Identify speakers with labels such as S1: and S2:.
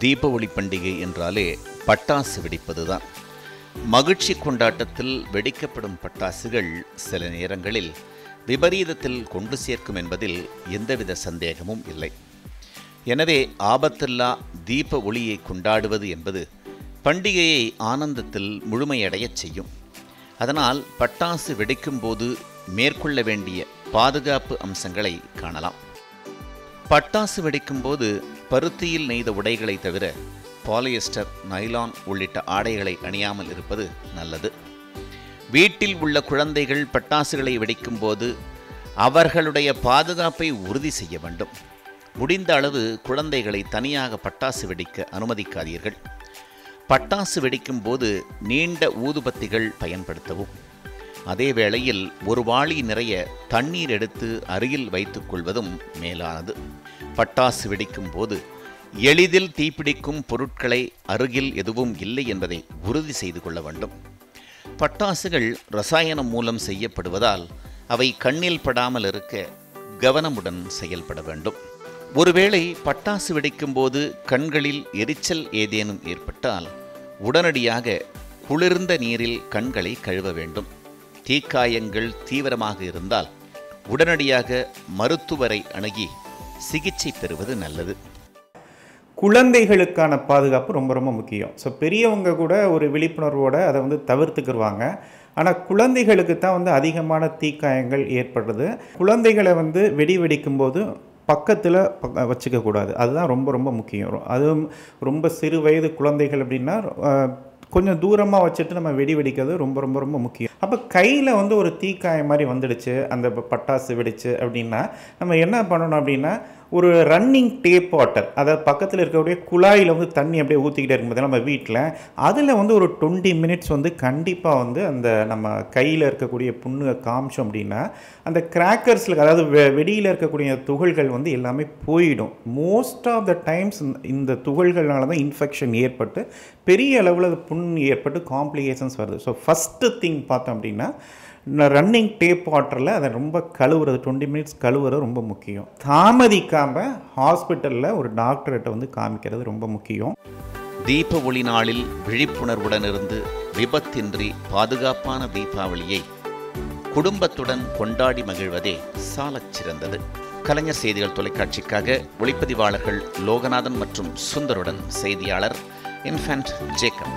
S1: தீப ஒளி பண்டிகை என்றாலே பட்டாசு வெடிப்பதுதான். மகிழ்ச்சி கொண்டாட்டத்தில் வெடிக்கப்படும் பட்டாசுகள் சில நேரங்களில் விபரீதத்தில் கொண்டு சேர்க்கும் என்பதில் எந்தவித சந்தேகமும் இல்லை. எனவே ஆபத்தில்லா தீப ஒளியை கொண்டாடுவது என்பது பண்டிகையை ஆனந்தத்தில் முழுமையடையச் செய்யும். அதனால் பட்டாசு வெடிக்கும் போது மேற்கொள்ள வேண்டிய பாதுகாப்பு அம்சங்களை காணலாம். பட்டாசு வெடிக்கும் போது பருத்தியில் நெய்த உடைகளை தவிர பாலியஸ்டர், நைலான் உள்ளிட்ட ஆடைகளை அணியாமல் இருப்பது நல்லது. வீட்டில் உள்ள குழந்தைகள் பட்டாசுகளை வெடிக்கும் போது அவர்களுடைய பாதுகாப்பை உறுதி செய்ய வேண்டும். முடிந்த அளவு குழந்தைகளை தனியாக பட்டாசு வெடிக்க அனுமதிக்காதீர்கள். பட்டாசு வெடிக்கும் போது நீண்ட ஊதுபத்திகள் பயன்படுத்தவும். அதே வேளையில் ஒரு வாளி நிறைய தண்ணீர் எடுத்து அருகில் வைத்துக் கொள்வதும் மேலானது. பட்டாசு வெடிக்கும் போது எளிதில் தீப்பிடிக்கும் பொருட்களை அருகில் எதுவும் இல்லை என்பதை உறுதி செய்து கொள்ள வேண்டும். பட்டாசுகள் ரசாயனம் மூலம் செய்யப்படுவதால் அவை கண்ணில் படாமல் இருக்க கவனமுடன் செயல்பட வேண்டும். ஒருவேளை பட்டாசு வெடிக்கும் போது கண்களில் எரிச்சல் ஏதேனும் ஏற்பட்டால் உடனடியாக குளிர்ந்த நீரில் கண்களை கழுவ வேண்டும். தீக்காயங்கள் தீவிரமாக இருந்தால் உடனடியாக மருத்துவரை அணுகி சிகிச்சை பெறுவது நல்லது.
S2: குழந்தைகளுக்கான பாதுகாப்பு ரொம்ப ரொம்ப முக்கியம். ஸோ பெரியவங்க கூட ஒரு விழிப்புணர்வோடு அதை தவிர்த்துக்கிடுவாங்க. ஆனால் குழந்தைகளுக்கு தான் அதிகமான தீக்காயங்கள் ஏற்படுறது. குழந்தைகளை வெடி வெடிக்கும்போது பக்கத்தில் வச்சுக்கக்கூடாது. அதுதான் ரொம்ப ரொம்ப முக்கியம். அதுவும் ரொம்ப சிறு வயது குழந்தைகள் அப்படின்னா கொஞ்சம் தூரமாக வச்சுட்டு நம்ம வெடி வெடிக்கிறது ரொம்ப ரொம்ப ரொம்ப முக்கியம். அப்போ கையில் ஒரு தீக்காயம் மாதிரி வந்துடுச்சு, அந்த பட்டாசு வெடிச்சு அப்படின்னா நம்ம என்ன பண்ணணும் அப்படின்னா, ஒரு ரன்னிங் டேப் வாட்டர், அதாவது பக்கத்தில் இருக்கக்கூடிய குழாயில் தண்ணி அப்படியே ஊற்றிக்கிட்டே இருக்கும்போது நம்ம வீட்டில் அதில் ஒரு 20 மினிட்ஸ் கண்டிப்பாக அந்த நம்ம கையில் இருக்கக்கூடிய புண்ணு காமிச்சோம் அப்படின்னா அந்த கிராக்கர்ஸில், அதாவது வெடியில் இருக்கக்கூடிய துகள்கள் எல்லாமே போயிடும். மோஸ்ட் ஆஃப் த டைம்ஸ் இந்த துகள்கள்னால தான் இன்ஃபெக்ஷன் ஏற்பட்டு பெரிய அளவில் அது புண் ஏற்பட்டு காம்ப்ளிகேஷன்ஸ் வருது. ஸோ ஃபஸ்ட்டு திங் பார்த்தோம் அப்படின்னா ரன்னிங் டேப் வாட்டரில் அதை ரொம்ப கழுவுறது, 20 மினிட்ஸ் கழுவுறது ரொம்ப முக்கியம். தாமதிக்காமல் ஹாஸ்பிட்டலில் ஒரு டாக்டர்கிட்ட காமிக்கிறது ரொம்ப முக்கியம்.
S1: தீப ஒளி நாளில் விழிப்புணர்வுடன் இருந்து விபத்தின்றி பாதுகாப்பான தீபாவளியை குடும்பத்துடன் கொண்டாடி மகிழ்வதே சாலச் சிறந்தது. கலைஞர் செய்திகள் தொலைக்காட்சிக்காக ஒளிப்பதிவாளர்கள் லோகநாதன் மற்றும் சுந்தருடன் செய்தியாளர் இன்ஃபன்ட் ஜேக்கப்.